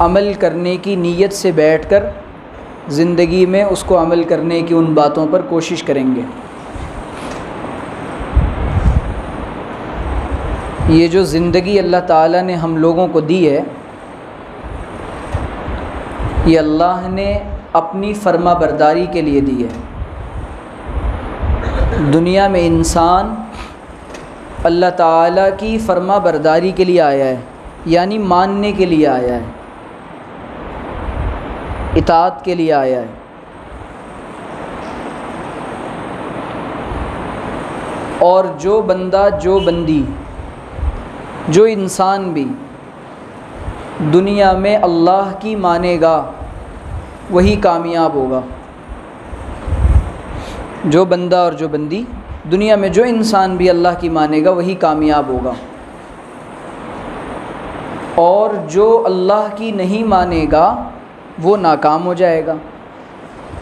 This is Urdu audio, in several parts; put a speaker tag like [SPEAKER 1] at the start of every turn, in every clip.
[SPEAKER 1] عمل کرنے کی نیت سے بیٹھ کر زندگی میں اس کو عمل کرنے کی ان باتوں پر کوشش کریں گے۔ یہ جو زندگی اللہ تعالیٰ نے ہم لوگوں کو دی ہے، یہ اللہ نے اپنی فرما برداری کے لیے دی ہے۔ دنیا میں انسان اللہ تعالیٰ کی فرما برداری کے لیے آیا ہے، یعنی ماننے کے لیے آیا ہے، اطاعت کے لیے آیا ہے۔ اور جو بندہ، جو بندی، جو انسان بھی دنیا میں اللہ کی مانے گا وہی کامیاب ہوگا۔ جو بندہ اور جو بندی دنیا میں، جو انسان بھی اللہ کی مانے گا وہی کامیاب ہوگا، اور جو اللہ کی نہیں مانے گا وہ ناکام ہو جائے گا۔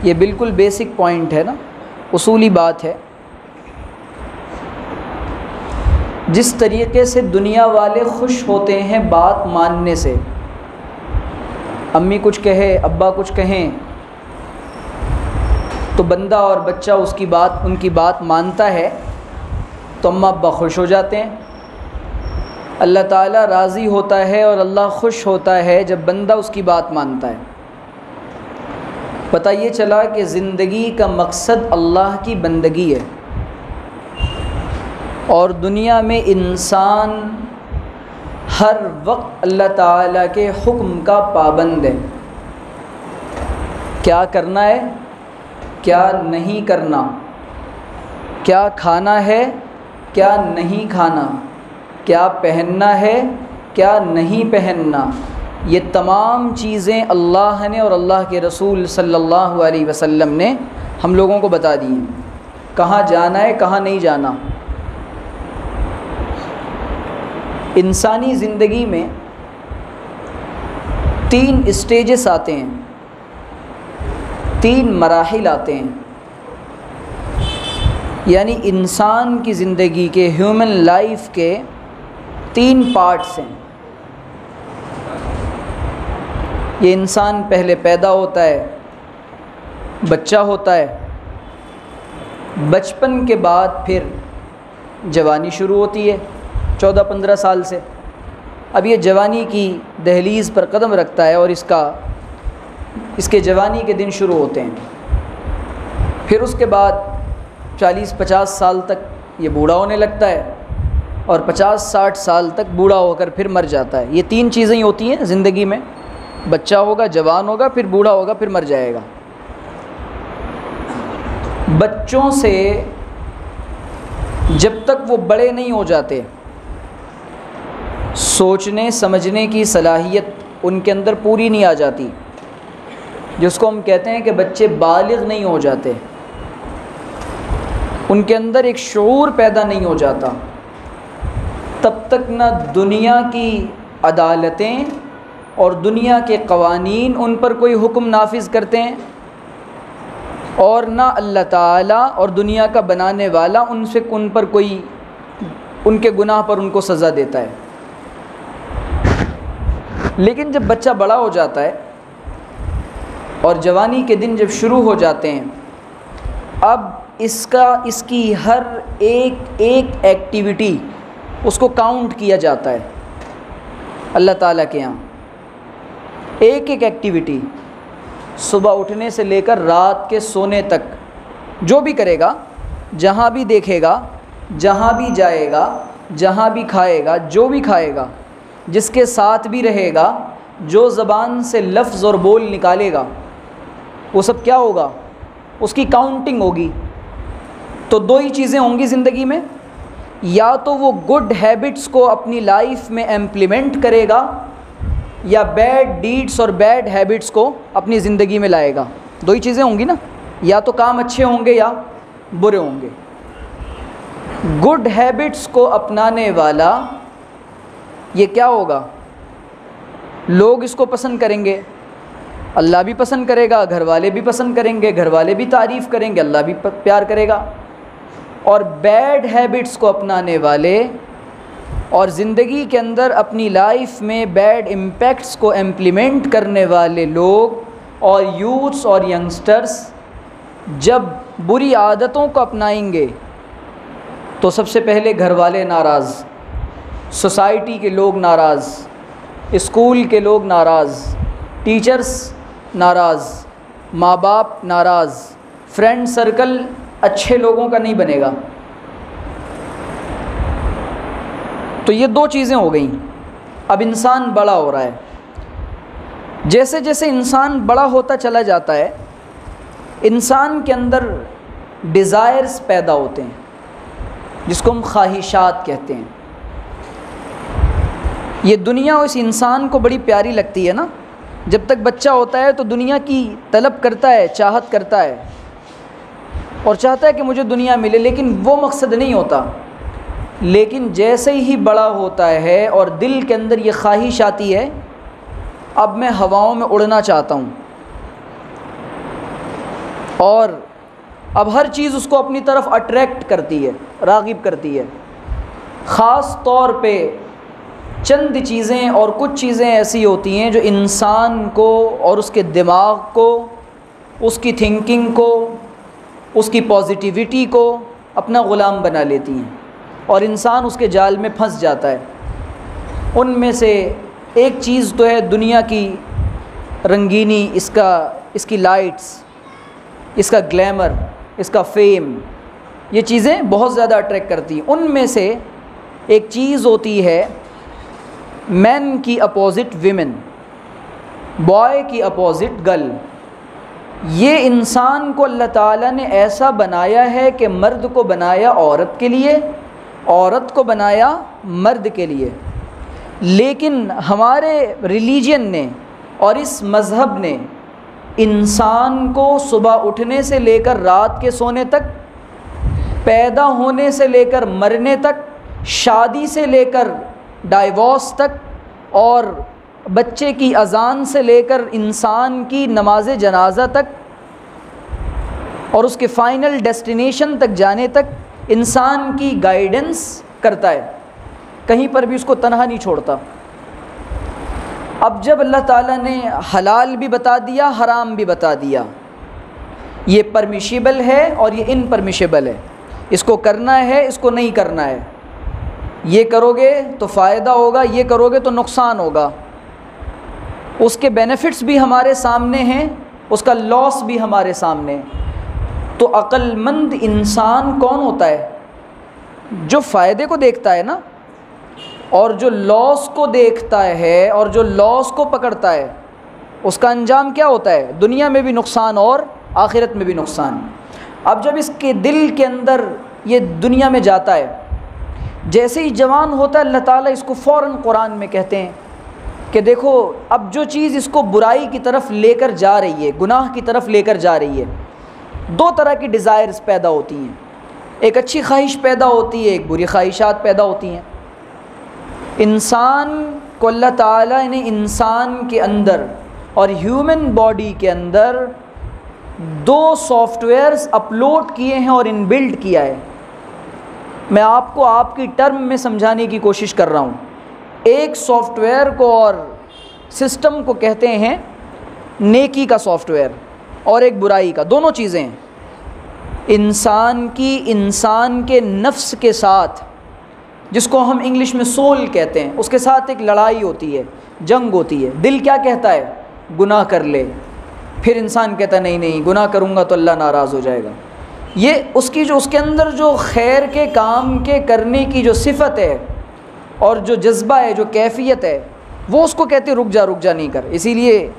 [SPEAKER 1] یہ بالکل بیسک پوائنٹ ہے نا، اصولی بات ہے۔ جس طریقے سے دنیا والے خوش ہوتے ہیں بات ماننے سے، امی کچھ کہے، ابا کچھ کہیں تو بندہ اور بچہ ان کی بات مانتا ہے تو اماں ابا خوش ہو جاتے ہیں۔ اللہ تعالیٰ راضی ہوتا ہے اور اللہ خوش ہوتا ہے جب بندہ اس کی بات مانتا ہے۔ پتہ یہ چلا کہ زندگی کا مقصد اللہ کی بندگی ہے، اور دنیا میں انسان ہر وقت اللہ تعالیٰ کے حکم کا پابند ہے۔ کیا کرنا ہے، کیا نہیں کرنا، کیا کھانا ہے، کیا نہیں کھانا، کیا پہننا ہے، کیا نہیں پہننا، یہ تمام چیزیں اللہ نے اور اللہ کے رسول صلی اللہ علیہ وسلم نے ہم لوگوں کو بتا دی ہیں۔ کہاں جانا ہے، کہاں نہیں جانا۔ انسانی زندگی میں 3 اسٹیجز آتے ہیں، 3 مراحل آتے ہیں، یعنی انسان کی زندگی کے، ہیومن لائف کے 3 پارٹس ہیں۔ یہ انسان پہلے پیدا ہوتا ہے، بچہ ہوتا ہے، بچپن کے بعد پھر جوانی شروع ہوتی ہے 14-15 سال سے۔ اب یہ جوانی کی دہلیز پر قدم رکھتا ہے اور اس کے جوانی کے دن شروع ہوتے ہیں۔ پھر اس کے بعد 40-50 سال تک یہ بوڑھا ہونے لگتا ہے، اور 50-60 سال تک بوڑھا ہو کر پھر مر جاتا ہے۔ یہ 3 چیزیں ہی ہوتی ہیں زندگی میں، بچہ ہوگا، جوان ہوگا، پھر بوڑھا ہوگا، پھر مر جائے گا۔ بچوں سے جب تک وہ بڑے نہیں ہو جاتے، سوچنے سمجھنے کی صلاحیت ان کے اندر پوری نہیں آ جاتی، جس کو ہم کہتے ہیں کہ بچے بالغ نہیں ہو جاتے، ان کے اندر ایک شعور پیدا نہیں ہو جاتا، تب تک نہ دنیا کی عدالتیں اور دنیا کے قوانین ان پر کوئی حکم نافذ کرتے ہیں، اور نہ اللہ تعالیٰ اور دنیا کا بنانے والا ان پر کوئی ان کے گناہ پر ان کو سزا دیتا ہے۔ لیکن جب بچہ بڑا ہو جاتا ہے اور جوانی کے دن جب شروع ہو جاتے ہیں، اب اس کی ہر ایک ایکٹیویٹی اس کو کاؤنٹ کیا جاتا ہے اللہ تعالیٰ کے یہاں۔ ایک ایکٹیویٹی، صبح اٹھنے سے لے کر رات کے سونے تک، جو بھی کرے گا، جہاں بھی دیکھے گا، جہاں بھی جائے گا، جہاں بھی کھائے گا، جو بھی کھائے گا، جس کے ساتھ بھی رہے گا، جو زبان سے لفظ اور بول نکالے گا، وہ سب کیا ہوگا؟ اس کی کاؤنٹنگ ہوگی۔ تو 2 ہی چیزیں ہوں گی زندگی میں، یا تو وہ گڈ ہیبٹس کو اپنی لائف میں امپلیمنٹ کرے گا، یا بیڈ ڈیڈس اور بیڈ ہیبٹس کو اپنی زندگی میں لائے گا۔ 2 ہی چیزیں ہوں گی نا، یا تو کام اچھے ہوں گے یا برے ہوں گے۔ گڈ ہیبٹس کو اپنانے والا یہ کیا ہوگا؟ لوگ اس کو پسند کریں گے، اللہ بھی پسند کرے گا، گھر والے بھی پسند کریں گے، گھر والے بھی تعریف کریں گے، اللہ بھی پیار کرے گا۔ اور بیڈ ہیبٹس کو اپنانے والے اور زندگی کے اندر اپنی لائف میں بیڈ امپیکٹس کو امپلیمنٹ کرنے والے لوگ اور یوتھس اور ینگسٹرز جب بری عادتوں کو اپنائیں گے تو سب سے پہلے گھر والے ناراض، سوسائٹی کے لوگ ناراض، اسکول کے لوگ ناراض، ٹیچرز ناراض، ماں باپ ناراض، فرینڈ سرکل اچھے لوگوں کا نہیں بنے گا۔ تو یہ دو چیزیں ہو گئیں۔ اب انسان بڑا ہو رہا ہے، جیسے جیسے انسان بڑا ہوتا چلا جاتا ہے انسان کے اندر ڈیزائرز پیدا ہوتے ہیں جس کو ہم خواہشات کہتے ہیں۔ یہ دنیا اس انسان کو بڑی پیاری لگتی ہے نا، جب تک بچہ ہوتا ہے تو دنیا کی طلب کرتا ہے، چاہت کرتا ہے اور چاہتا ہے کہ مجھے دنیا ملے، لیکن وہ مقصد نہیں ہوتا۔ لیکن جیسے ہی بڑا ہوتا ہے اور دل کے اندر یہ خواہش آتی ہے اب میں ہواؤں میں اڑنا چاہتا ہوں، اور اب ہر چیز اس کو اپنی طرف اٹریکٹ کرتی ہے، راغب کرتی ہے۔ خاص طور پہ چند چیزیں اور کچھ چیزیں ایسی ہوتی ہیں جو انسان کو اور اس کے دماغ کو، اس کی تھنکنگ کو، اس کی پازیٹیوٹی کو اپنا غلام بنا لیتی ہیں اور انسان اس کے جال میں پھنس جاتا ہے۔ ان میں سے ایک چیز تو ہے دنیا کی رنگینی، اس کی لائٹس، اس کا گلیمر، اس کا فیم، یہ چیزیں بہت زیادہ اٹریکٹ کرتی ہیں۔ ان میں سے ایک چیز ہوتی ہے مین کی اپوزٹ ویمن، بوائے کی اپوزٹ گرل۔ یہ انسان کو اللہ تعالیٰ نے ایسا بنایا ہے کہ مرد کو بنایا عورت کے لیے، عورت کو بنایا مرد کے لیے، لیکن ہمارے ریلیجن نے اور اس مذہب نے انسان کو صبح اٹھنے سے لے کر رات کے سونے تک، پیدا ہونے سے لے کر مرنے تک، شادی سے لے کر ڈائیورس تک، اور بچے کی اذان سے لے کر انسان کی نماز جنازہ تک اور اس کے فائنل ڈیسٹینیشن تک جانے تک انسان کی گائیڈنس کرتا ہے، کہیں پر بھی اس کو تنہا نہیں چھوڑتا۔ اب جب اللہ تعالیٰ نے حلال بھی بتا دیا، حرام بھی بتا دیا، یہ پرمیشیبل ہے اور یہ ان پرمیشیبل ہے، اس کو کرنا ہے، اس کو نہیں کرنا ہے، یہ کرو گے تو فائدہ ہوگا، یہ کرو گے تو نقصان ہوگا، اس کے بینیفٹس بھی ہمارے سامنے ہیں، اس کا لاس بھی ہمارے سامنے ہے۔ تو عقل مند انسان کون ہوتا ہے؟ جو فائدے کو دیکھتا ہے نا، اور جو لاس کو دیکھتا ہے اور جو لاس کو پکڑتا ہے، اس کا انجام کیا ہوتا ہے؟ دنیا میں بھی نقصان اور آخرت میں بھی نقصان۔ اب جب اس کے دل کے اندر یہ دنیا میں جاتا ہے، جیسے ہی جوان ہوتا ہے اللہ تعالیٰ اس کو فوراً قرآن میں کہتے ہیں کہ دیکھو اب جو چیز اس کو برائی کی طرف لے کر جا رہی ہے، گناہ کی طرف لے کر جا رہی ہے، دو طرح کی ڈیزائرز پیدا ہوتی ہیں، ایک اچھی خواہش پیدا ہوتی ہے، ایک بری خواہشات پیدا ہوتی ہیں۔ انسان کو اللہ تعالیٰ نے انسان کے اندر اور ہیومن باڈی کے اندر دو سافٹ ویئرز اپلوڈ کیے ہیں اور ان بلڈ کیا ہے۔ میں آپ کو آپ کی ٹرم میں سمجھانے کی کوشش کر رہا ہوں۔ ایک سافٹ ویئر کو اور سسٹم کو کہتے ہیں نیکی کا سافٹ ویئر اور ایک برائی کا، دونوں چیزیں ہیں۔ انسان کے نفس کے ساتھ، جس کو ہم انگلش میں سول کہتے ہیں، اس کے ساتھ ایک لڑائی ہوتی ہے، جنگ ہوتی ہے۔ دل کیا کہتا ہے؟ گناہ کر لے، پھر انسان کہتا ہے نہیں گناہ کروں گا تو اللہ ناراض ہو جائے گا۔ یہ اس کے اندر جو خیر کے کام کے کرنے کی جو صفت ہے اور جو جذبہ ہے، جو کیفیت ہے، وہ اس کو کہتے رک جا نہیں کر۔ اسی لیے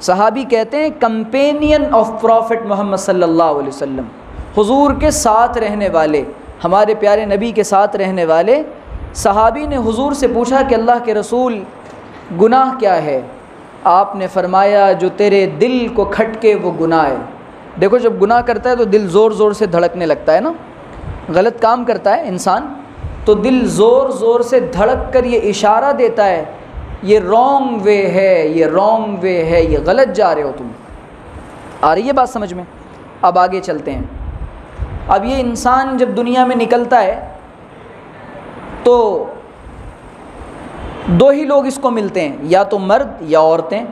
[SPEAKER 1] صحابی کہتے ہیں کمپینین آف پروفٹ محمد صلی اللہ علیہ وسلم، حضور کے ساتھ رہنے والے، ہمارے پیارے نبی کے ساتھ رہنے والے صحابی نے حضور سے پوچھا کہ اللہ کے رسول گناہ کیا ہے؟ آپ نے فرمایا جو تیرے دل کو کھٹکے وہ گناہ ہے۔ دیکھو جب گناہ کرتا ہے تو دل زور زور سے دھڑکنے لگتا ہے نا، غلط کام کرتا ہے انسان تو دل زور زور سے دھڑک کر یہ اشارہ دیتا ہے یہ رانگ وے ہے، یہ رانگ وے ہے، یہ غلط جا رہے ہو تم۔ آ رہی ہے بات سمجھ میں؟ اب آگے چلتے ہیں۔ اب یہ انسان جب دنیا میں نکلتا ہے تو دو ہی لوگ اس کو ملتے ہیں، یا تو مرد یا عورتیں،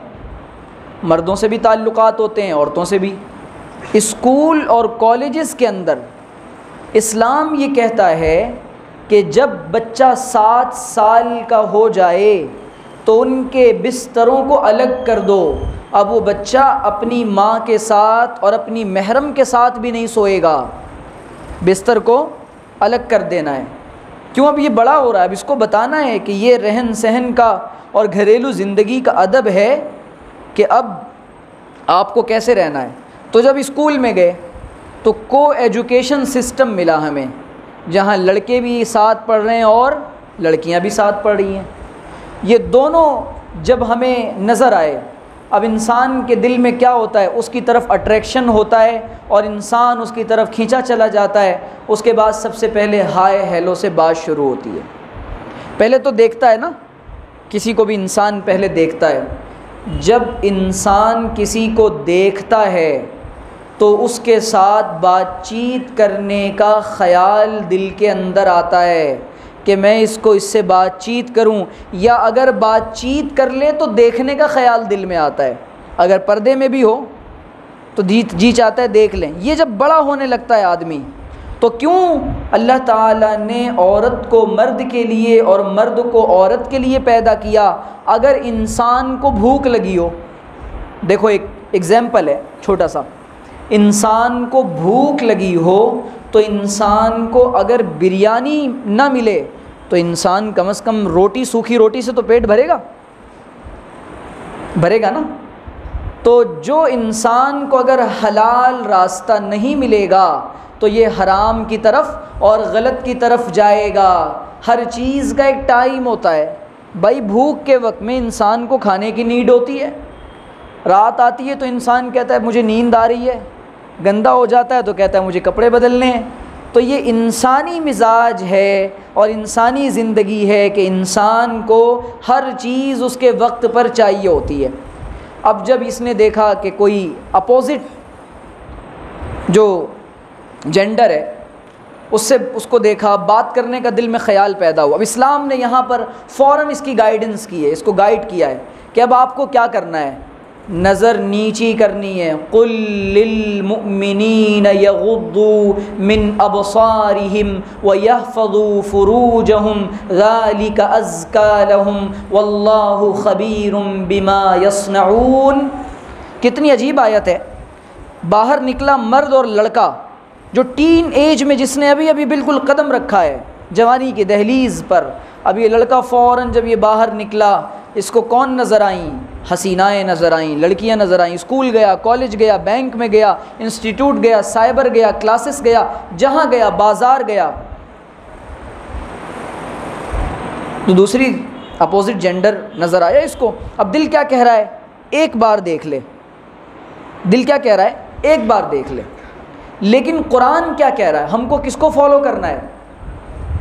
[SPEAKER 1] مردوں سے بھی تعلقات ہوتے ہیں، عورتوں سے بھی۔ اسکول اور کالجز کے اندر اسلام یہ کہتا ہے کہ جب بچہ 7 سال کا ہو جائے تو ان کے بستروں کو الگ کر دو۔ اب وہ بچہ اپنی ماں کے ساتھ اور اپنی محرم کے ساتھ بھی نہیں سوئے گا، بستر کو الگ کر دینا ہے۔ کیوں؟ اب یہ بڑا ہو رہا ہے، اب اس کو بتانا ہے کہ یہ رہن سہن کا اور گھریلو زندگی کا ادب ہے کہ اب آپ کو کیسے رہنا ہے۔ تو جب اسکول میں گئے تو کو ایجوکیشن سسٹم ملا ہمیں، جہاں لڑکے بھی ساتھ پڑھ رہے ہیں اور لڑکیاں بھی ساتھ پڑھ رہی ہیں۔ یہ دونوں جب ہمیں نظر آئے، اب انسان کے دل میں کیا ہوتا ہے، اس کی طرف اٹریکشن ہوتا ہے اور انسان اس کی طرف کھینچا چلا جاتا ہے۔ اس کے بعد سب سے پہلے ہائے ہیلو سے بات شروع ہوتی ہے۔ پہلے تو دیکھتا ہے نا، کسی کو بھی انسان پہلے دیکھتا ہے۔ جب انسان کسی کو دیکھتا ہے تو اس کے ساتھ بات چیت کرنے کا خیال دل کے اندر آتا ہے کہ میں اس سے بات چیت کروں، یا اگر بات چیت کر لے تو دیکھنے کا خیال دل میں آتا ہے۔ اگر پردے میں بھی ہو تو جی چاہتا ہے دیکھ لیں۔ یہ جب بڑا ہونے لگتا ہے آدمی، تو کیوں اللہ تعالیٰ نے عورت کو مرد کے لیے اور مرد کو عورت کے لیے پیدا کیا؟ اگر انسان کو بھوک لگی ہو، دیکھو ایک ایگزامپل ہے چھوٹا سا، انسان کو بھوک لگی ہو تو انسان کو اگر بریانی نہ ملے تو انسان کم از کم روٹی، سوکھی روٹی سے تو پیٹ بھرے گا نا۔ تو جو انسان کو اگر حلال راستہ نہیں ملے گا تو یہ حرام کی طرف اور غلط کی طرف جائے گا۔ ہر چیز کا ایک ٹائم ہوتا ہے بھائی، بھوک کے وقت میں انسان کو کھانے کی نیڈ ہوتی ہے، رات آتی ہے تو انسان کہتا ہے مجھے نیند آ رہی ہے، گندا ہو جاتا ہے تو کہتا ہے مجھے کپڑے بدلنے ہیں۔ تو یہ انسانی مزاج ہے اور انسانی زندگی ہے کہ انسان کو ہر چیز اس کے وقت پر چاہیے ہوتی ہے۔ اب جب اس نے دیکھا کہ کوئی اپوزٹ جو جینڈر ہے اس کو دیکھا، بات کرنے کا دل میں خیال پیدا ہوا، اب اسلام نے یہاں پر فوراً اس کی گائیڈنس کی ہے، اس کو گائیڈ کیا ہے کہ اب آپ کو کیا کرنا ہے، نظر نیچی کرنی ہے۔ قل للمؤمنین یغضوا من ابصارہم ویحفظوا فروجہم ذلک ازکی لہم واللہ خبیر بما یصنعون۔ کتنی عجیب آیت ہے۔ باہر نکلا مرد اور لڑکا جو ٹین ایج میں، جس نے ابھی بالکل قدم رکھا ہے جوانی کی دہلیز پر، اب یہ لڑکا فوراً جب یہ باہر نکلا، اس کو کون نظر آئیں؟ حسینائیں نظر آئیں، لڑکیاں نظر آئیں۔ اسکول گیا، کالج گیا، بینک میں گیا، انسٹیٹیوٹ گیا، سائبر گیا، کلاسز گیا، جہاں گیا، بازار گیا، تو دوسری اپوزٹ جینڈر نظر آیا اس کو۔ اب دل کیا کہہ رہا ہے؟ ایک بار دیکھ لے۔ دل کیا کہہ رہا ہے؟ ایک بار دیکھ لے۔ لیکن قرآن کیا کہہ رہا ہے؟ ہم کو کس کو فالو کرنا ہے؟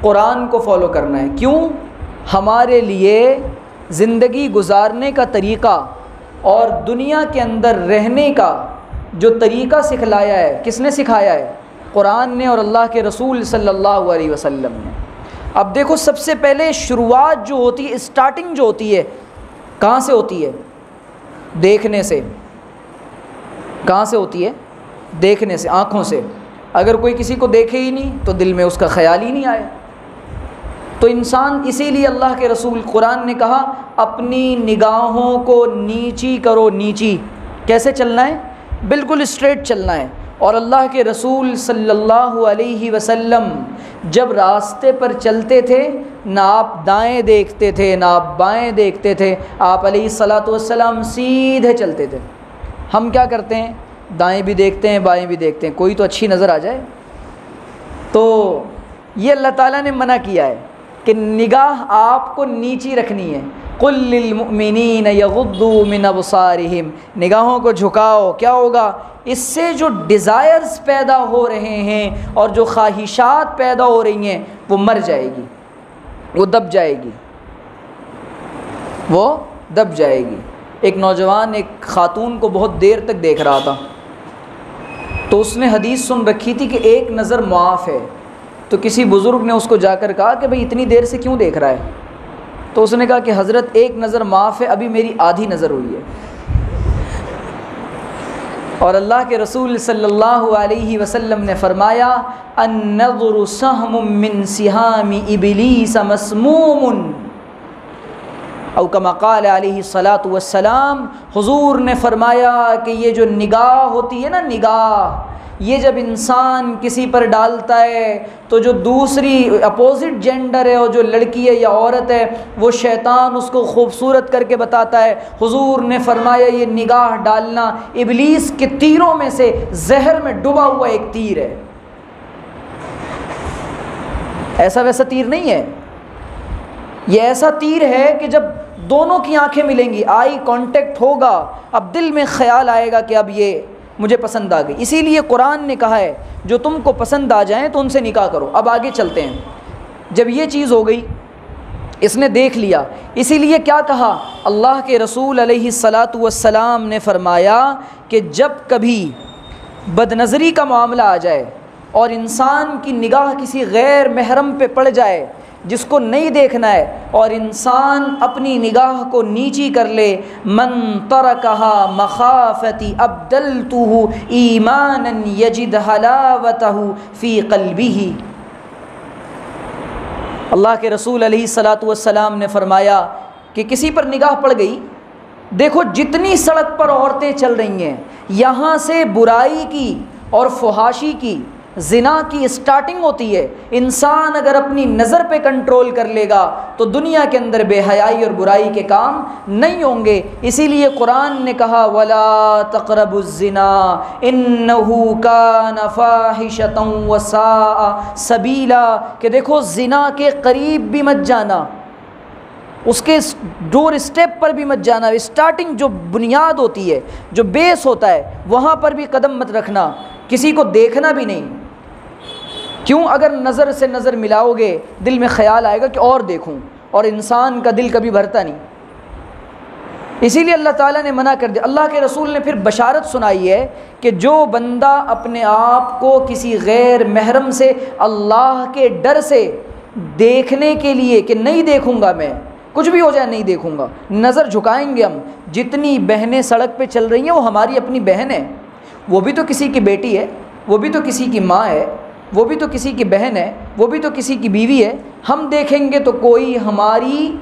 [SPEAKER 1] قرآن کو فالو کرنا ہے۔ کیوں؟ ہمارے لیے زندگی گزارنے کا طریقہ اور دنیا کے اندر رہنے کا جو طریقہ سکھلایا ہے، کس نے سکھایا ہے؟ قرآن نے اور اللہ کے رسول صلی اللہ علیہ وسلم نے۔ اب دیکھو، سب سے پہلے شروعات جو ہوتی ہے، اسٹارٹنگ جو ہوتی ہے، کہاں سے ہوتی ہے؟ دیکھنے سے۔ کہاں سے ہوتی ہے؟ دیکھنے سے، آنکھوں سے۔ اگر کوئی کسی کو دیکھے ہی نہیں تو دل میں اس کا خیال ہی نہیں آئے۔ تو انسان، اسی لیے اللہ کے رسول قرآن نے کہا اپنی نگاہوں کو نیچی کرو۔ نیچی کیسے چلنا ہے؟ بالکل اسٹریٹ چلنا ہے۔ اور اللہ کے رسول صلی اللہ علیہ وسلم جب راستے پر چلتے تھے، نہ آپ دائیں دیکھتے تھے نہ آپ بائیں دیکھتے تھے، آپ علیہ الصلاۃ والسلام سیدھے چلتے تھے۔ ہم کیا کرتے ہیں؟ دائیں بھی دیکھتے ہیں، بائیں بھی دیکھتے ہیں، کوئی تو اچھی نظر آ جائے۔ تو یہ اللہ تعالیٰ نے منع کیا ہے کہ نگاہ آپ کو نیچی رکھنی ہے۔ قل للمؤمنین یغضوا من ابصارہم، نگاہوں کو جھکاؤ۔ کیا ہوگا؟ اس سے جو ڈیزائرز پیدا ہو رہے ہیں اور جو خواہشات پیدا ہو رہی ہیں وہ مر جائے گی، وہ دب جائے گی، وہ دب جائے گی۔ ایک نوجوان ایک خاتون کو بہت دیر تک دیکھ رہا تھا، تو اس نے حدیث سن رکھی تھی کہ ایک نظر معاف ہے، تو کسی بزرگ نے اس کو جا کر کہا کہ بھئی اتنی دیر سے کیوں دیکھ رہا ہے؟ تو اس نے کہا کہ حضرت ایک نظر معاف ہے، ابھی میری آدھی نظر ہوئی ہے۔ اور اللہ کے رسول صلی اللہ علیہ وسلم نے فرمایا النظر سہم من سہام ابلیس مسموم، او کما قال علیہ الصلاۃ والسلام، حضور نے فرمایا کہ یہ جو نگاہ ہوتی ہے نا، نگاہ، یہ جب انسان کسی پر ڈالتا ہے تو جو دوسری اپوزٹ جینڈر ہے، اور جو لڑکی ہے یا عورت ہے، وہ شیطان اس کو خوبصورت کر کے بتاتا ہے۔ حضور نے فرمایا یہ نگاہ ڈالنا ابلیس کے تیروں میں سے زہر میں ڈوبا ہوا ایک تیر ہے۔ ایسا ویسا تیر نہیں ہے، یہ ایسا تیر ہے کہ جب دونوں کی آنکھیں ملیں گی، آئی کانٹیکٹ ہوگا، اب دل میں خیال آئے گا کہ اب یہ مجھے پسند آ گئی۔ اسی لیے قرآن نے کہا ہے جو تم کو پسند آ جائیں تو ان سے نکاح کرو۔ اب آگے چلتے ہیں، جب یہ چیز ہو گئی، اس نے دیکھ لیا، اسی لیے کیا کہا اللہ کے رسول علیہ الصلاۃ والسلام نے فرمایا کہ جب کبھی بد نظری کا معاملہ آ جائے اور انسان کی نگاہ کسی غیر محرم پہ پڑ جائے جس کو نہیں دیکھنا ہے، اور انسان اپنی نگاہ کو نیچی کر لے، من ترکہا مخافتی ابدلتہ ایمانا یجد حلاوتہ فی قلبہ۔ اللہ کے رسول علیہ الصلاۃ والسلام نے فرمایا کہ کسی پر نگاہ پڑ گئی، دیکھو جتنی سڑک پر عورتیں چل رہی ہیں، یہاں سے برائی کی اور فحاشی کی، زنا کی اسٹارٹنگ ہوتی ہے۔ انسان اگر اپنی نظر پہ کنٹرول کر لے گا تو دنیا کے اندر بے حیائی اور برائی کے کام نہیں ہوں گے۔ اسی لیے قرآن نے کہا وَلَا تَقْرَبُوا الزِّنَا إِنَّهُ كَانَ فَاحِشَةً وَسَاءَ سَبِيلًا، کہ دیکھو زنا کے قریب بھی مت جانا، اس کے ڈور اسٹیپ پر بھی مت جانا، اسٹارٹنگ جو بنیاد ہوتی ہے، جو بیس ہوتا ہے، وہاں پر بھی قدم مت رکھنا، کسی کو دیکھنا بھی نہیں۔ کیوں؟ اگر نظر سے نظر ملاؤ گے دل میں خیال آئے گا کہ اور دیکھوں، اور انسان کا دل کبھی بھرتا نہیں۔ اسی لیے اللہ تعالیٰ نے منع کر دیا۔ اللہ کے رسول نے پھر بشارت سنائی ہے کہ جو بندہ اپنے آپ کو کسی غیر محرم سے اللہ کے ڈر سے دیکھنے کے لیے کہ نہیں دیکھوں گا میں، کچھ بھی ہو جائے نہیں دیکھوں گا، نظر جھکائیں گے ہم۔ جتنی بہنیں سڑک پہ چل رہی ہیں وہ ہماری اپنی بہن ہیں، وہ بھی تو کسی کی بیٹی ہے، وہ بھی تو کسی کی ماں ہے، وہ بھی تو کسی کی بہن ہے، وہ بھی تو کسی کی بیوی ہے۔ ہم دیکھیں گے تو کوئی ہماری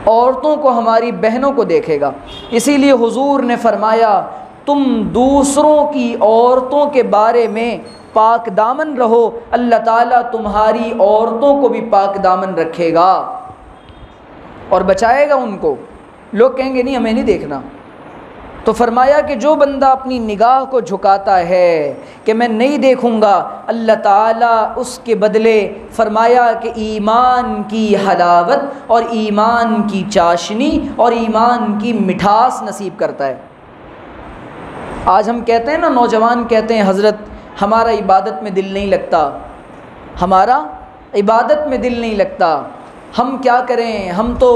[SPEAKER 1] عورتوں کو، ہماری بہنوں کو دیکھے گا۔ اسی لیے حضور نے فرمایا تم دوسروں کی عورتوں کے بارے میں پاک دامن رہو، اللہ تعالیٰ تمہاری عورتوں کو بھی پاک دامن رکھے گا اور بچائے گا ان کو۔ لوگ کہیں گے نہیں ہمیں نہیں دیکھنا، تو فرمایا کہ جو بندہ اپنی نگاہ کو جھکاتا ہے کہ میں نہیں دیکھوں گا، اللہ تعالیٰ اس کے بدلے فرمایا کہ ایمان کی حلاوت اور ایمان کی چاشنی اور ایمان کی مٹھاس نصیب کرتا ہے۔ آج ہم کہتے ہیں نا، نوجوان کہتے ہیں حضرت ہمارا عبادت میں دل نہیں لگتا، ہمارا عبادت میں دل نہیں لگتا، ہم کیا کریں، ہم تو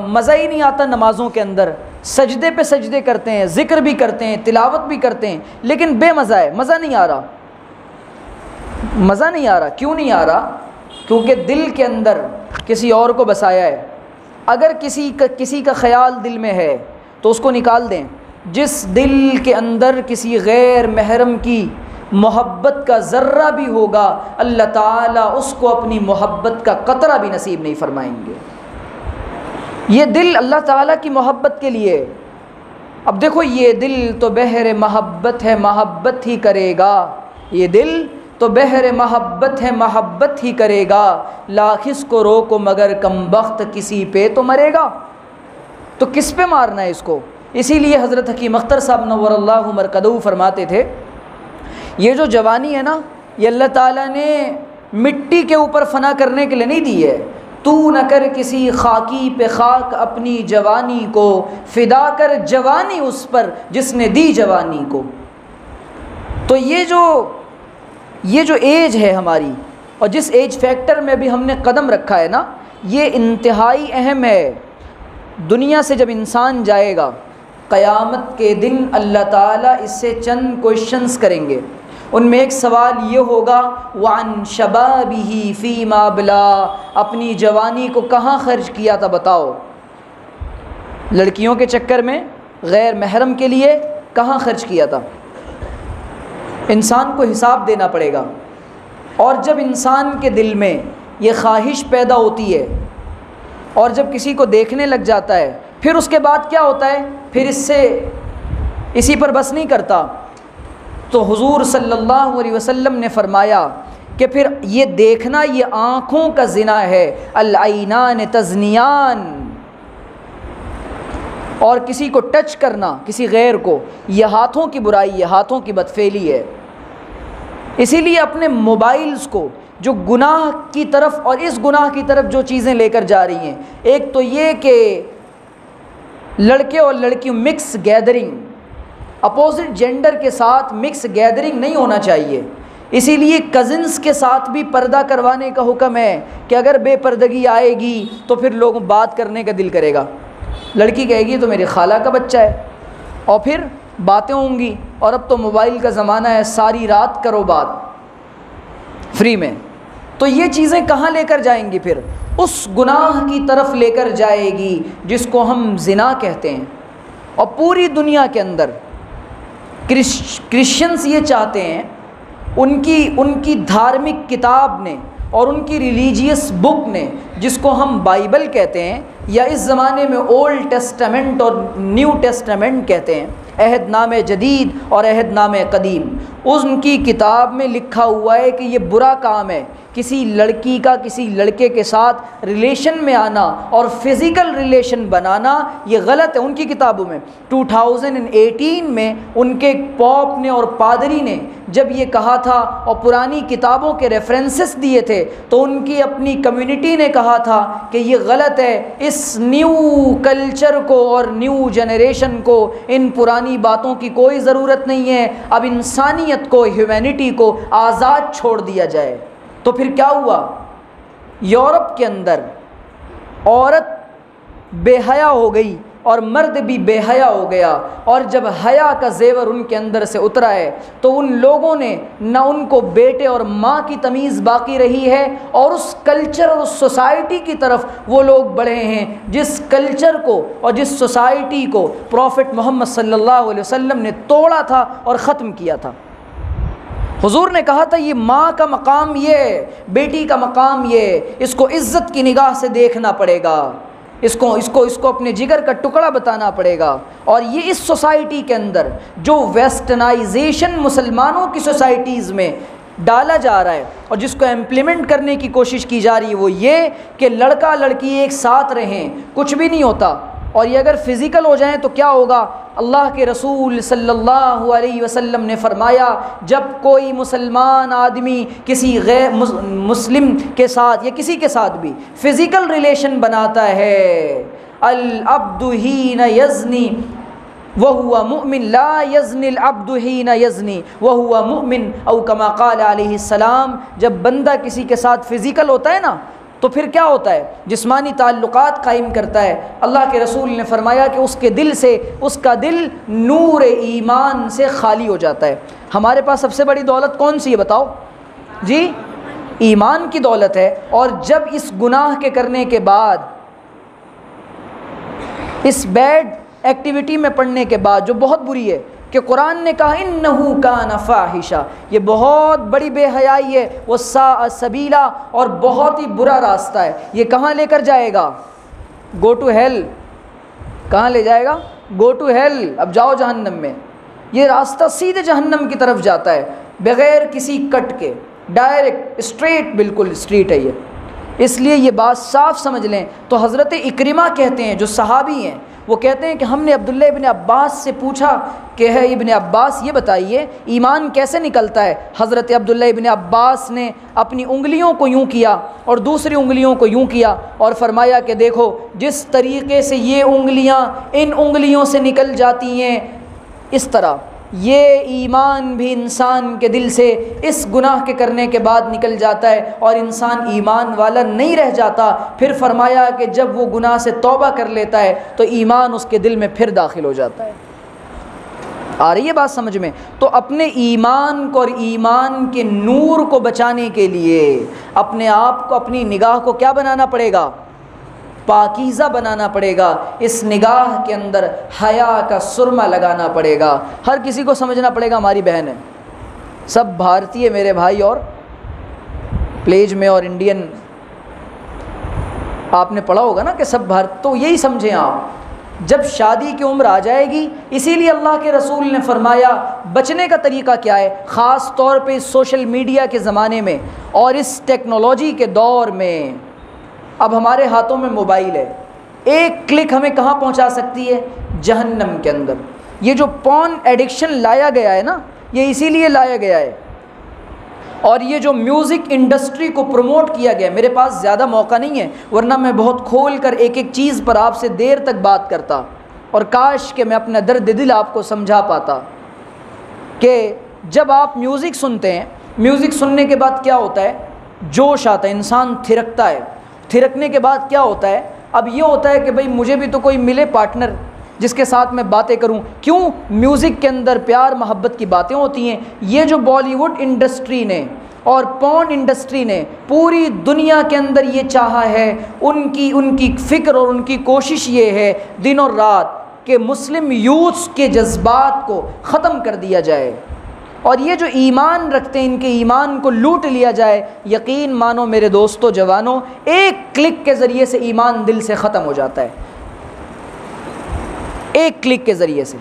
[SPEAKER 1] مزہ ہی نہیں آتا نمازوں کے اندر، سجدے پہ سجدے کرتے ہیں، ذکر بھی کرتے ہیں، تلاوت بھی کرتے ہیں، لیکن بے مزہ ہے، مزہ نہیں آ رہا۔ مزہ نہیں آ رہا، کیوں نہیں آ رہا؟ کیونکہ دل کے اندر کسی اور کو بسایا ہے۔ اگر کسی کا خیال دل میں ہے تو اس کو نکال دیں۔ جس دل کے اندر کسی غیر محرم کی محبت کا ذرہ بھی ہوگا، اللہ تعالیٰ اس کو اپنی محبت کا قطرہ بھی نصیب نہیں فرمائیں گے۔ یہ دل اللہ تعالیٰ کی محبت کے لیے۔ اب دیکھو یہ دل تو بحر محبت ہے، محبت ہی کرے گا، یہ دل تو بحر محبت ہے، محبت ہی کرے گا، لاکھ اس کو روکو مگر کم بخت کسی پہ تو مرے گا۔ تو کس پہ مارنا ہے اس کو؟ اسی لیے حضرت حکیم اختر صاحب نور اللہ مرقدہ فرماتے تھے یہ جو جوانی ہے نا، یہ اللہ تعالیٰ نے مٹی کے اوپر فنا کرنے کے لیے نہیں دی ہے۔ تو نہ کر کسی خاکی پہ خاک اپنی جوانی کو، فدا کر جوانی اس پر جس نے دی جوانی کو۔ تو یہ جو ایج ہے ہماری، اور جس ایج فیکٹر میں بھی ہم نے قدم رکھا ہے نا، یہ انتہائی اہم ہے۔ دنیا سے جب انسان جائے گا قیامت کے دن اللہ تعالیٰ اس سے چند کوشچنز کریں گے۔ ان میں ایک سوال یہ ہوگا وعن شبابہ فیما بلا، اپنی جوانی کو کہاں خرچ کیا تھا بتاؤ؟ لڑکیوں کے چکر میں، غیر محرم کے لیے کہاں خرچ کیا تھا؟ انسان کو حساب دینا پڑے گا۔ اور جب انسان کے دل میں یہ خواہش پیدا ہوتی ہے اور جب کسی کو دیکھنے لگ جاتا ہے، پھر اس کے بعد کیا ہوتا ہے؟ پھر اسی پر بس نہیں کرتا، تو حضور صلی اللہ علیہ وسلم نے فرمایا کہ پھر یہ دیکھنا یہ آنکھوں کا زنا ہے، العینان تزنیان، اور کسی کو ٹچ کرنا، کسی غیر کو، یہ ہاتھوں کی برائی ہے، ہاتھوں کی بدفعلی ہے۔ اسی لیے اپنے موبائلز کو جو گناہ کی طرف اور اس گناہ کی طرف جو چیزیں لے کر جا رہی ہیں، ایک تو یہ کہ لڑکے اور لڑکیوں مکس گیدرنگ، اپوزٹ جینڈر کے ساتھ مکس گیدرنگ نہیں ہونا چاہیے۔ اسی لیے کزنس کے ساتھ بھی پردہ کروانے کا حکم ہے کہ اگر بے پردگی آئے گی تو پھر لوگوں بات کرنے کا دل کرے گا، لڑکی کہے گی تو میری خالہ کا بچہ ہے، اور پھر باتیں ہوں گی۔ اور اب تو موبائل کا زمانہ ہے، ساری رات کرو بات فری میں، تو یہ چیزیں کہاں لے کر جائیں گی؟ پھر اس گناہ کی طرف لے کر جائے گی جس کو ہم زنا کہتے ہیں۔ اور پوری دنیا کے اندر کرسچنز یہ چاہتے ہیں، ان کی دھارمک کتاب نے اور ان کی ریلیجیس بک نے، جس کو ہم بائبل کہتے ہیں یا اس زمانے میں اولڈ ٹیسٹامنٹ اور نیو ٹیسٹامنٹ کہتے ہیں، عہد نامہ جدید اور عہد نامہ قدیم، ان کی کتاب میں لکھا ہوا ہے کہ یہ برا کام ہے کسی لڑکی کا کسی لڑکے کے ساتھ ریلیشن میں آنا اور فزیکل ریلیشن بنانا، یہ غلط ہے۔ ان کی کتابوں میں 2018 میں ان کے پوپ نے اور پادری نے جب یہ کہا تھا اور پرانی کتابوں کے ریفرنسز دیے تھے، تو ان کی اپنی کمیونٹی نے کہا تھا کہ یہ غلط ہے، اس نیو کلچر کو اور نیو جنریشن کو ان پرانی باتوں کی کوئی ضرورت نہیں ہے، اب انسانیت کو، ہیومینٹی کو آزاد چھوڑ دیا جائے۔ تو پھر کیا ہوا؟ یورپ کے اندر عورت بے حیا ہو گئی اور مرد بھی بے حیا ہو گیا، اور جب حیا کا زیور ان کے اندر سے اترا ہے تو ان لوگوں نے نہ ان کو بیٹے اور ماں کی تمیز باقی رہی ہے، اور اس کلچر اور اس سوسائٹی کی طرف وہ لوگ بڑھے ہیں جس کلچر کو اور جس سوسائٹی کو پروفٹ محمد صلی اللہ علیہ وسلم نے توڑا تھا اور ختم کیا تھا۔ حضور نے کہا تھا یہ ماں کا مقام یہ ہے، بیٹی کا مقام یہ ہے، اس کو عزت کی نگاہ سے دیکھنا پڑے گا، اس کو اپنے جگر کا ٹکڑا بتانا پڑے گا۔ اور یہ اس سوسائٹی کے اندر جو ویسٹرنائزیشن مسلمانوں کی سوسائٹیز میں ڈالا جا رہا ہے اور جس کو امپلیمنٹ کرنے کی کوشش کی جا رہی ہے، وہ یہ کہ لڑکا لڑکی ایک ساتھ رہیں، کچھ بھی نہیں ہوتا، اور یہ اگر فزیکل ہو جائیں تو کیا ہوگا؟ اللہ کے رسول صلی اللہ علیہ وسلم نے فرمایا جب کوئی مسلمان آدمی کسی غیر مسلم کے ساتھ یا کسی کے ساتھ بھی فزیکل ریلیشن بناتا ہے، العبد حین یزنی وہو مؤمن لا یزنی العبد حین یزنی وہو مؤمن، او کما قال علیہ السلام، جب بندہ کسی کے ساتھ فزیکل ہوتا ہے نا تو پھر کیا ہوتا ہے؟ جسمانی تعلقات قائم کرتا ہے۔ اللہ کے رسول نے فرمایا کہ اس کا دل نور ایمان سے خالی ہو جاتا ہے۔ ہمارے پاس سب سے بڑی دولت کون سی ہے بتاؤ جی؟ ایمان کی دولت ہے۔ اور جب اس گناہ کے کرنے کے بعد، اس بیڈ ایکٹیویٹی میں پڑنے کے بعد جو بہت بری ہے، کہ قرآن نے کہا انہو کان فاحشہ، یہ بہت بڑی بے حیائی ہے، وہ ساء سبیلا، اور بہت ہی برا راستہ ہے۔ یہ کہاں لے کر جائے گا؟ Go to heel. کہاں لے جائے گا؟ گو ٹو ہیل، اب جاؤ جہنم میں۔ یہ راستہ سیدھے جہنم کی طرف جاتا ہے بغیر کسی کٹ کے، ڈائریکٹ اسٹریٹ، بالکل اسٹریٹ ہے یہ۔ اس لیے یہ بات صاف سمجھ لیں۔ تو حضرت اکرمہ کہتے ہیں، جو صحابی ہیں، وہ کہتے ہیں کہ ہم نے عبداللہ ابن عباس سے پوچھا کہ ہے ابن عباس یہ بتائیے ایمان کیسے نکلتا ہے؟ حضرت عبداللہ ابن عباس نے اپنی انگلیوں کو یوں کیا اور دوسری انگلیوں کو یوں کیا اور فرمایا کہ دیکھو جس طریقے سے یہ انگلیاں ان انگلیوں سے نکل جاتی ہیں، اس طرح یہ ایمان بھی انسان کے دل سے اس گناہ کے کرنے کے بعد نکل جاتا ہے اور انسان ایمان والا نہیں رہ جاتا۔ پھر فرمایا کہ جب وہ گناہ سے توبہ کر لیتا ہے تو ایمان اس کے دل میں پھر داخل ہو جاتا ہے۔ آ رہی ہے بات سمجھ میں؟ تو اپنے ایمان کو اور ایمان کے نور کو بچانے کے لیے اپنے آپ کو، اپنی نگاہ کو کیا بنانا پڑے گا؟ پاکیزہ بنانا پڑے گا۔ اس نگاہ کے اندر حیا کا سرما لگانا پڑے گا۔ ہر کسی کو سمجھنا پڑے گا ہماری بہن ہے، سب بھارتی ہے میرے بھائی، اور پلیج میں اور انڈین آپ نے پڑھا ہوگا نا کہ سب بھارت، تو یہی سمجھیں آپ۔ جب شادی کی عمر آ جائے گی، اسی لیے اللہ کے رسول نے فرمایا بچنے کا طریقہ کیا ہے، خاص طور پہ اس سوشل میڈیا کے زمانے میں اور اس ٹیکنالوجی کے دور میں۔ اب ہمارے ہاتھوں میں موبائل ہے، ایک کلک ہمیں کہاں پہنچا سکتی ہے؟ جہنم کے اندر۔ یہ جو پون ایڈکشن لایا گیا ہے نا، یہ اسی لیے لایا گیا ہے، اور یہ جو میوزک انڈسٹری کو پروموٹ کیا گیا، میرے پاس زیادہ موقع نہیں ہے ورنہ میں بہت کھول کر ایک ایک چیز پر آپ سے دیر تک بات کرتا، اور کاش کہ میں اپنا درد دل آپ کو سمجھا پاتا کہ جب آپ میوزک سنتے ہیں، میوزک سننے کے بعد کیا ہوتا ہے؟ جوش آتا ہے، انسان تھرکتا ہے۔ تھرکنے کے بعد کیا ہوتا ہے؟ اب یہ ہوتا ہے کہ بھئی مجھے بھی تو کوئی ملے پارٹنر جس کے ساتھ میں باتیں کروں۔ کیوں؟ میوزک کے اندر پیار محبت کی باتیں ہوتی ہیں۔ یہ جو بالی ووڈ انڈسٹری نے اور پورن انڈسٹری نے پوری دنیا کے اندر یہ چاہا ہے، ان کی فکر اور ان کی کوشش یہ ہے دن اور رات کہ مسلم یوتھ کے جذبات کو ختم کر دیا جائے، اور یہ جو ایمان رکھتے ہیں ان کے ایمان کو لوٹ لیا جائے۔ یقین مانو میرے دوستو جوانوں، ایک کلک کے ذریعے سے ایمان دل سے ختم ہو جاتا ہے، ایک کلک کے ذریعے سے۔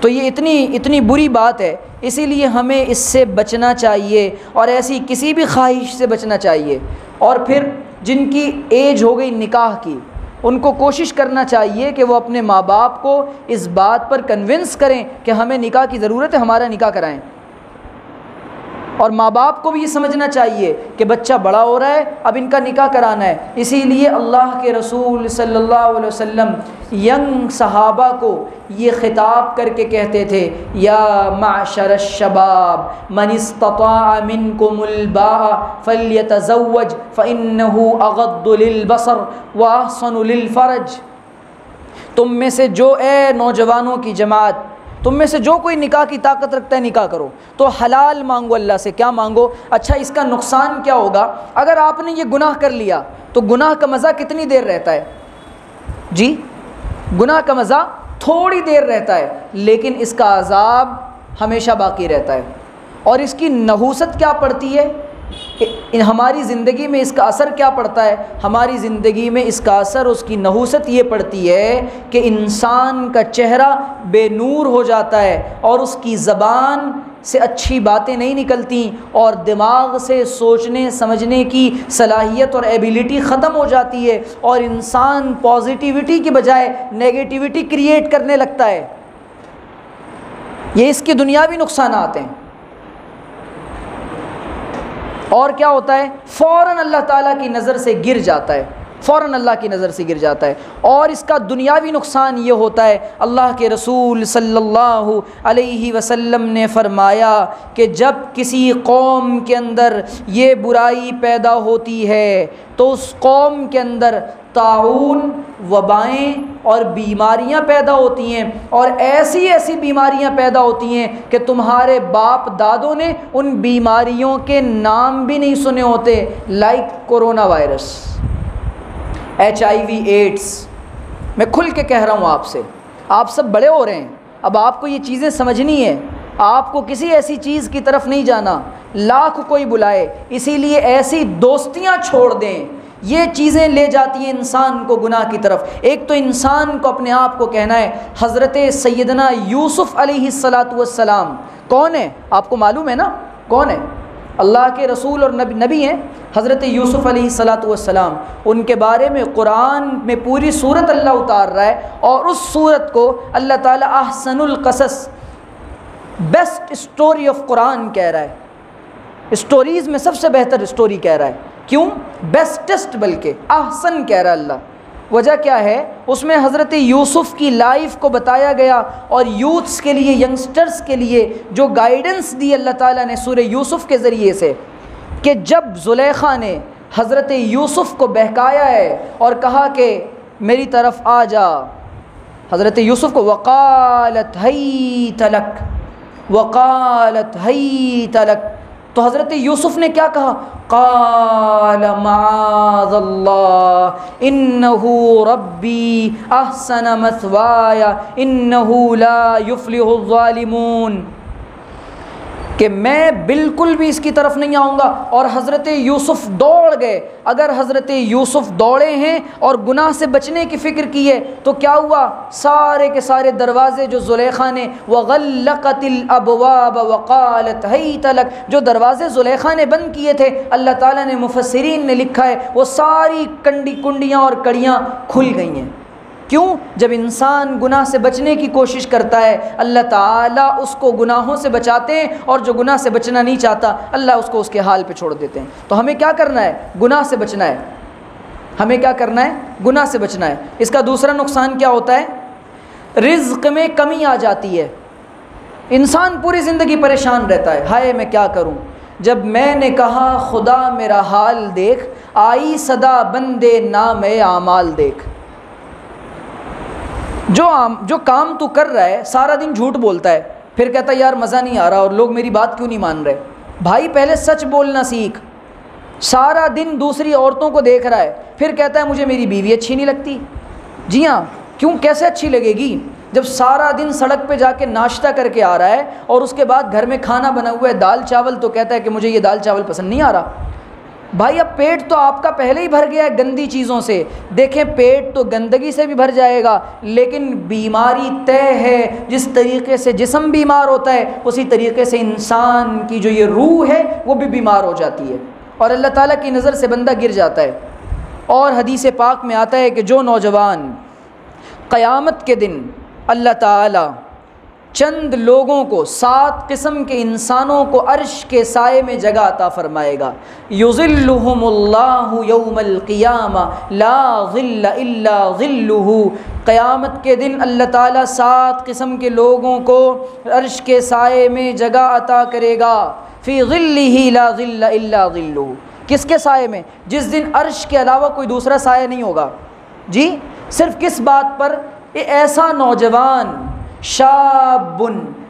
[SPEAKER 1] تو یہ اتنی بری بات ہے، اسی لیے ہمیں اس سے بچنا چاہیے، اور ایسی کسی بھی خواہش سے بچنا چاہیے۔ اور پھر جن کی ایج ہو گئی نکاح کی، ان کو کوشش کرنا چاہیے کہ وہ اپنے ماں باپ کو اس بات پر کنونس کریں کہ ہمیں نکاح کی ضرورت ہے، ہمارا نکاح کرائیں۔ اور ماں باپ کو بھی یہ سمجھنا چاہیے کہ بچہ بڑا ہو رہا ہے، اب ان کا نکاح کرانا ہے۔ اسی لیے اللہ کے رسول صلی اللہ علیہ وسلم ینگ صحابہ کو یہ خطاب کر کے کہتے تھے، یا معشر الشباب من استطاع منکم الباء فلیتزوج فانہ اغض للبصر واحسن للفرج۔ تم میں سے جو، اے نوجوانوں کی جماعت، تم میں سے جو کوئی نکاح کی طاقت رکھتا ہے نکاح کرو، تو حلال مانگو اللہ سے۔ کیا مانگو؟ اچھا اس کا نقصان کیا ہوگا؟ اگر آپ نے یہ گناہ کر لیا تو گناہ کا مزہ کتنی دیر رہتا ہے؟ جی، گناہ کا مزہ تھوڑی دیر رہتا ہے، لیکن اس کا عذاب ہمیشہ باقی رہتا ہے۔ اور اس کی نحوست کیا پڑتی ہے؟ ہماری زندگی میں اس کا اثر کیا پڑتا ہے؟ ہماری زندگی میں اس کا اثر، اس کی نحوست یہ پڑتی ہے کہ انسان کا چہرہ بے نور ہو جاتا ہے، اور اس کی زبان سے اچھی باتیں نہیں نکلتی، اور دماغ سے سوچنے سمجھنے کی صلاحیت اور ایبیلٹی ختم ہو جاتی ہے، اور انسان پازیٹیوٹی کی بجائے نیگیٹیوٹی کریٹ کرنے لگتا ہے۔ یہ اس کے دنیاوی نقصانات ہیں۔ اور کیا ہوتا ہے؟ فوراً اللہ تعالیٰ کی نظر سے گر جاتا ہے، فوراً اللہ کی نظر سے گر جاتا ہے۔ اور اس کا دنیاوی نقصان یہ ہوتا ہے، اللہ کے رسول صلی اللہ علیہ وسلم نے فرمایا کہ جب کسی قوم کے اندر یہ برائی پیدا ہوتی ہے تو اس قوم کے اندر طاعون، وبائیں اور بیماریاں پیدا ہوتی ہیں، اور ایسی بیماریاں پیدا ہوتی ہیں کہ تمہارے باپ دادوں نے ان بیماریوں کے نام بھی نہیں سنے ہوتے، like corona virus, HIV AIDS. میں کھل کے کہہ رہا ہوں آپ سے، آپ سب بڑے ہو رہے ہیں، اب آپ کو یہ چیزیں سمجھنی ہے، آپ کو کسی ایسی چیز کی طرف نہیں جانا، لاکھ کوئی بلائے، اسی لیے ایسی دوستیاں چھوڑ دیں، یہ چیزیں لے جاتی ہیں انسان کو گناہ کی طرف۔ ایک تو انسان کو اپنے آپ کو کہنا ہے، حضرت سیدنا یوسف علیہ السلام کون ہے؟ آپ کو معلوم ہے نا کون ہے؟ اللہ کے رسول اور نبی ہیں حضرت یوسف علیہ السلام۔ ان کے بارے میں قرآن میں پوری سورت اللہ اتار رہا ہے، اور اس سورت کو اللہ تعالیٰ احسن القصص، بیسٹ اسٹوری آف قرآن کہہ رہا ہے، اسٹوریز میں سب سے بہتر اسٹوری کہہ رہا ہے۔ کیوں؟ بیسٹسٹ، بلکہ احسن کہہ رہا ہے اللہ۔ وجہ کیا ہے؟ اس میں حضرت یوسف کی لائف کو بتایا گیا، اور یوتھس کے لیے، ینگسٹرز کے لیے جو گائیڈنس دی اللہ تعالیٰ نے سورہ یوسف کے ذریعے سے، کہ جب زلیخا نے حضرت یوسف کو بہکایا ہے اور کہا کہ میری طرف آ جا، حضرت یوسف کو وقالت حیت لک، وقالت حیت لک، تو حضرت یوسف نے کیا کہا؟ قال معاذ اللہ انہ ربی احسن مثوای انہ لا یفلح الظالمون، کہ میں بالکل بھی اس کی طرف نہیں آؤں گا۔ اور حضرت یوسف دوڑ گئے۔ اگر حضرت یوسف دوڑے ہیں اور گناہ سے بچنے کی فکر کی ہے تو کیا ہوا؟ سارے کے سارے دروازے جو زلیخا نے وغلقت الابواب وقالت حیت لک، جو دروازے زلیخا نے بند کیے تھے، اللہ تعالیٰ نے، مفسرین نے لکھا ہے، وہ ساری کنڈیاں اور کڑیاں کھل گئی ہیں۔ کیوں؟ جب انسان گناہ سے بچنے کی کوشش کرتا ہے اللہ تعالیٰ اس کو گناہوں سے بچاتے ہیں، اور جو گناہ سے بچنا نہیں چاہتا اللہ اس کو اس کے حال پہ چھوڑ دیتے ہیں۔ تو ہمیں کیا کرنا ہے؟ گناہ سے بچنا ہے۔ ہمیں کیا کرنا ہے؟ گناہ سے بچنا ہے۔ اس کا دوسرا نقصان کیا ہوتا ہے؟ رزق میں کمی آ جاتی ہے، انسان پوری زندگی پریشان رہتا ہے، ہائے میں کیا کروں۔ جب میں نے کہا خدا میرا حال دیکھ، آئی صدا بندے نام اعمال دیکھ، جو کام تو کر رہا ہے سارا دن جھوٹ بولتا ہے، پھر کہتا ہے یار مزہ نہیں آ رہا اور لوگ میری بات کیوں نہیں مان رہے۔ بھائی پہلے سچ بولنا سیکھ۔ سارا دن دوسری عورتوں کو دیکھ رہا ہے، پھر کہتا ہے مجھے میری بیوی اچھی نہیں لگتی۔ جی ہاں، کیوں؟ کیسے اچھی لگے گی جب سارا دن سڑک پہ جا کے ناشتہ کر کے آ رہا ہے اور اس کے بعد گھر میں کھانا بنا ہوا ہے دال چاول، تو کہتا ہے کہ مجھے یہ دال چاول پسند نہیں آ رہا۔ بھائی اب پیٹ تو آپ کا پہلے ہی بھر گیا ہے گندی چیزوں سے۔ دیکھیں پیٹ تو گندگی سے بھی بھر جائے گا، لیکن بیماری طے ہے۔ جس طریقے سے جسم بیمار ہوتا ہے اسی طریقے سے انسان کی جو یہ روح ہے وہ بھی بیمار ہو جاتی ہے، اور اللہ تعالیٰ کی نظر سے بندہ گر جاتا ہے۔ اور حدیث پاک میں آتا ہے کہ جو نوجوان قیامت کے دن اللہ تعالیٰ چند لوگوں کو، 7 قسم کے انسانوں کو عرش کے سائے میں جگہ عطا فرمائے گا، یظلہم اللہ یوم القیامہ لا ظل الا ظلہ، قیامت کے دن اللہ تعالیٰ 7 قسم کے لوگوں کو عرش کے سائے میں جگہ عطا کرے گا، فی ظلہ لا ظل الا ظلہ، کس کے سائے میں؟ جس دن عرش کے علاوہ کوئی دوسرا سایہ نہیں ہوگا۔ جی صرف کس بات پر؟ ایسا نوجوان شاب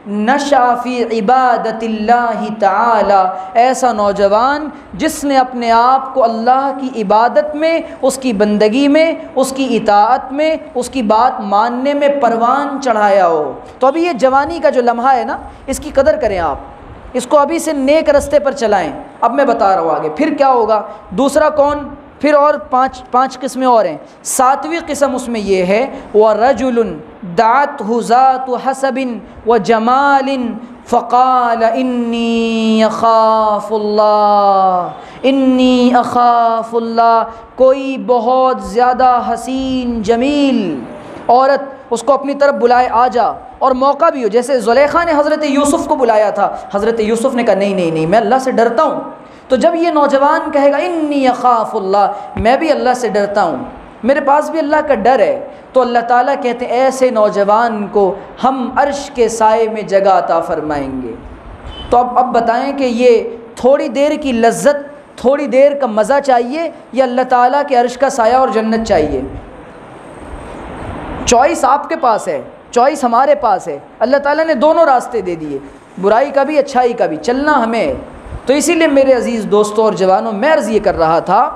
[SPEAKER 1] نشأ فی عبادت اللہ تعالی، ایسا نوجوان جس نے اپنے آپ کو اللہ کی عبادت میں، اس کی بندگی میں، اس کی اطاعت میں، اس کی بات ماننے میں پروان چڑھایا ہو۔ تو ابھی یہ جوانی کا جو لمحہ ہے نا، اس کی قدر کریں آپ، اس کو ابھی سے نیک رستے پر چلائیں۔ اب میں بتا رہا ہوں آگے پھر کیا ہوگا۔ دوسرا کون؟ پھر اور پانچ قسمیں اور ہیں۔ 7ویں قسم اس میں یہ ہے وَرَجُلٌ دَعَتْهُ ذَاتُ حَسَبٍ وَجَمَالٍ فَقَالَ إِنِّي أَخَافُ اللَّهَ إِنِّي أَخَافُ اللَّهَ، کوئی بہت زیادہ حسین جمیل عورت اس کو اپنی طرف بلائے، آ جا، اور موقع بھی ہو، جیسے زلیخا نے حضرت یوسف کو بلایا تھا، حضرت یوسف نے کہا نہیں میں اللہ سے ڈرتا ہوں۔ تو جب یہ نوجوان کہے گا انی اخاف اللہ، میں بھی اللہ سے ڈرتا ہوں، میرے پاس بھی اللہ کا ڈر ہے، تو اللہ تعالیٰ کہتے ہیں ایسے نوجوان کو ہم عرش کے سائے میں جگہ عطا فرمائیں گے۔ تو اب بتائیں کہ یہ تھوڑی دیر کی لذت، تھوڑی دیر کا مزہ چاہیے یا اللہ تعالیٰ کے عرش کا سایہ اور جنت چاہیے؟ چوائس آپ کے پاس ہے، چوائس ہمارے پاس ہے۔ اللہ تعالیٰ نے دونوں راستے دے دیے، برائی کا بھی اچھائی کا بھی، چلنا ہمیں ہے۔ تو اسی لیے میرے عزیز دوستوں اور جوانوں، میں عرض یہ کر رہا تھا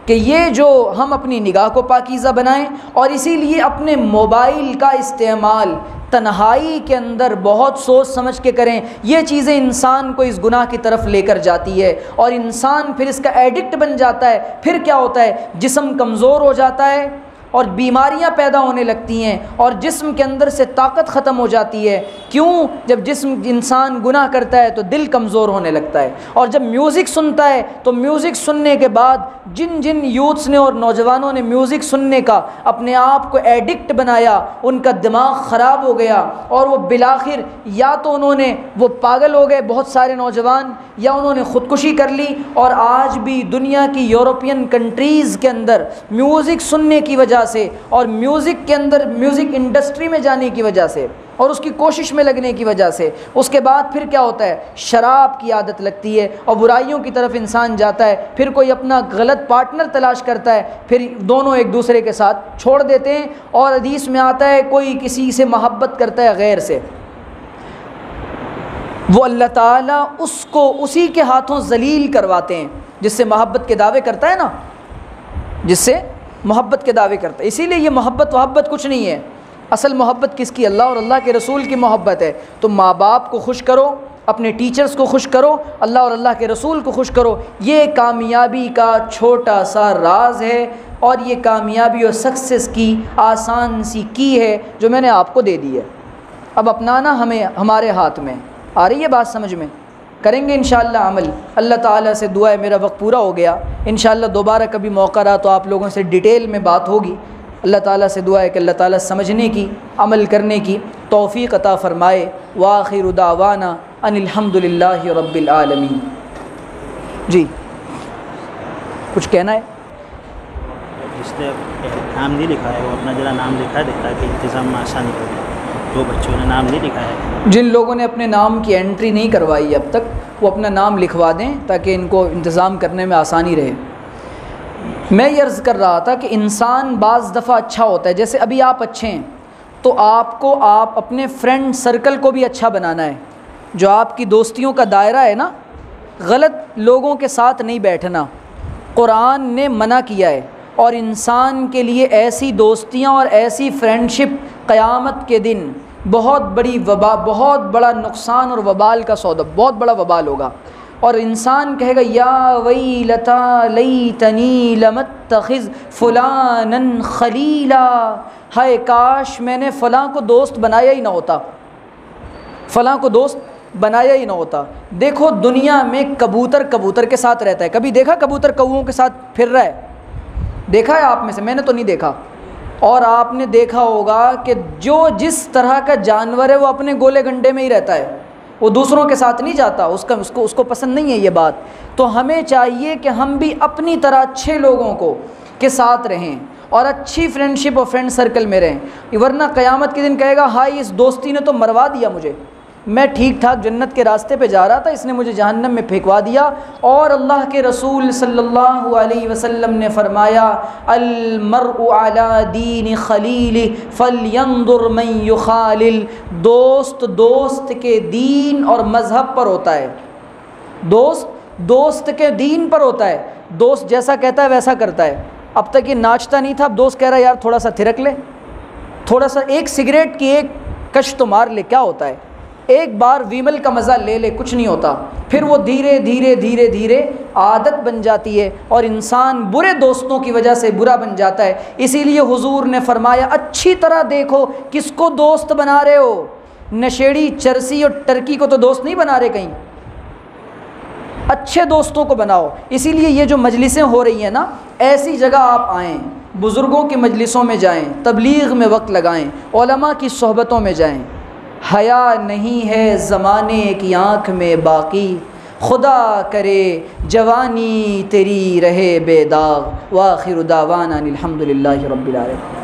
[SPEAKER 1] کہ یہ جو ہم اپنی نگاہ کو پاکیزہ بنائیں، اور اسی لیے اپنے موبائل کا استعمال تنہائی کے اندر بہت سوچ سمجھ کے کریں۔ یہ چیزیں انسان کو اس گناہ کی طرف لے کر جاتی ہے، اور انسان پھر اس کا ایڈکٹ بن جاتا ہے۔ پھر کیا ہوتا ہے؟ جسم کمزور ہو جاتا ہے اور بیماریاں پیدا ہونے لگتی ہیں، اور جسم کے اندر سے طاقت ختم ہو جاتی ہے۔ کیوں؟ جب جسم انسان گناہ کرتا ہے تو دل کمزور ہونے لگتا ہے، اور جب میوزک سنتا ہے تو میوزک سننے کے بعد جن یوتھس نے اور نوجوانوں نے میوزک سننے کا اپنے آپ کو ایڈکٹ بنایا، ان کا دماغ خراب ہو گیا، اور وہ بالآخر یا تو انہوں نے وہ پاگل ہو گئے بہت سارے نوجوان، یا انہوں نے خودکشی کر لی۔ اور آج بھی دنیا کی یورپین کنٹریز کے اندر میوزک سننے کی وجہ وجہ سے اور میوزک کے اندر میوزک انڈسٹری میں جانے کی وجہ سے اور اس کی کوشش میں لگنے کی وجہ سے اس کے بعد پھر کیا ہوتا ہے، شراب کی عادت لگتی ہے اور برائیوں کی طرف انسان جاتا ہے، پھر کوئی اپنا غلط پارٹنر تلاش کرتا ہے، پھر دونوں ایک دوسرے کے ساتھ چھوڑ دیتے ہیں، اور حدیث میں آتا ہے کوئی کسی سے محبت کرتا ہے غیر سے، وہ اللہ تعالیٰ اس کو اسی کے ہاتھوں ذلیل کرواتے ہیں جس سے محبت کے دعوے کرتا ہے نا، جس سے محبت کے دعوے کرتا ہے۔ اسی لیے یہ محبت کچھ نہیں ہے، اصل محبت کس کی؟ اللہ اور اللہ کے رسول کی محبت ہے۔ تو ماں باپ کو خوش کرو، اپنے ٹیچرز کو خوش کرو، اللہ اور اللہ کے رسول کو خوش کرو، یہ کامیابی کا چھوٹا سا راز ہے، اور یہ کامیابی اور سکسیس کی آسان سی کی ہے جو میں نے آپ کو دے دی ہے۔ اب اپنانا ہمارے ہاتھ میں۔ آ رہی ہے بات سمجھ میں؟ کریں گے انشاءاللہ عمل۔ اللہ تعالیٰ سے دعا ہے، میرا وقت پورا ہو گیا، انشاءاللہ دوبارہ کبھی موقع رہا تو آپ لوگوں سے ڈیٹیل میں بات ہوگی۔ اللہ تعالیٰ سے دعا ہے کہ اللہ تعالیٰ سمجھنے کی، عمل کرنے کی توفیق عطا فرمائے۔ وآخر دعوانا ان الحمد للہ رب العالمین۔ جی کچھ کہنا ہے؟
[SPEAKER 2] جس نے نام نہیں لکھا ہے وہ اپنا ذرا نام لکھا دے تاکہ انتظام میں آسانی ہو جائے۔ جو بچوں نے نام نہیں لکھا ہے،
[SPEAKER 1] جن لوگوں نے اپنے نام کی انٹری نہیں کروائی اب تک، وہ اپنا نام لکھوا دیں تاکہ ان کو انتظام کرنے میں آسانی رہے۔ میں یہ عرض کر رہا تھا کہ انسان بعض دفعہ اچھا ہوتا ہے، جیسے ابھی آپ اچھے ہیں تو آپ اپنے فرینڈ سرکل کو بھی اچھا بنانا ہے۔ جو آپ کی دوستیوں کا دائرہ ہے نا، غلط لوگوں کے ساتھ نہیں بیٹھنا، قرآن نے منع کیا ہے، اور انسان کے لیے ایسی دوستیاں اور ایسی فرینڈشپ قیامت کے دن بہت بڑی وبا، بہت بڑا نقصان اور وبال کا سودا، بہت بڑا وبال ہوگا، اور انسان کہے گا یا ویلتا لیتنی لم اتخذ فلانا خلیلا، ہائے کاش میں نے فلاں کو دوست بنایا ہی نہ ہوتا، فلاں کو دوست بنایا ہی نہ ہوتا۔ دیکھو دنیا میں کبوتر کے ساتھ رہتا ہے، کبھی دیکھا کبوتر کوؤں کے ساتھ پھر رہا ہے؟ دیکھا ہے آپ میں سے؟ میں نے تو نہیں دیکھا۔ اور آپ نے دیکھا ہوگا کہ جو جس طرح کا جانور ہے وہ اپنے گولے گنڈے میں ہی رہتا ہے، وہ دوسروں کے ساتھ نہیں جاتا، اس کو پسند نہیں ہے یہ بات۔ تو ہمیں چاہیے کہ ہم بھی اپنی طرح اچھے لوگوں کے ساتھ رہیں اور اچھی فرینڈشپ اور فرینڈ سرکل میں رہیں، ورنہ قیامت کے دن کہے گا ہائی اس دوستی نے تو مروا دیا مجھے، میں ٹھیک ٹھاک جنت کے راستے پہ جا رہا تھا، اس نے مجھے جہنم میں پھینکوا دیا۔ اور اللہ کے رسول صلی اللہ علیہ وسلم نے فرمایا المرء علی دین خلیلہ فلینظر من یخالل، دوست کے دین اور مذہب پر ہوتا ہے، دوست کے دین پر ہوتا ہے، دوست جیسا کہتا ہے ویسا کرتا ہے۔ اب تک یہ ناچتا نہیں تھا، اب دوست کہہ رہا ہے یار تھوڑا سا تھرک لے، تھوڑا سا ایک سگریٹ کی ایک کش تو مار لے، کیا ہوتا ہے، ایک بار ویمل کا مزہ لے لے، کچھ نہیں ہوتا۔ پھر وہ دھیرے دھیرے عادت بن جاتی ہے اور انسان برے دوستوں کی وجہ سے برا بن جاتا ہے۔ اسی لیے حضور نے فرمایا اچھی طرح دیکھو کس کو دوست بنا رہے ہو، نشیڑی چرسی اور ٹرکی کو تو دوست نہیں بنا رہے، کہیں اچھے دوستوں کو بناؤ۔ اسی لیے یہ جو مجلسیں ہو رہی ہیں نا، ایسی جگہ آپ آئیں، بزرگوں کی مجلسوں میں جائیں، تبلیغ میں وقت لگائیں، علماء کی صحبتوں میں جائیں۔ حیا نہیں ہے زمانے کی آنکھ میں باقی، خدا کرے جوانی تیری رہے بے داغ۔ وآخر دعوانا الحمد للہ رب العالمین۔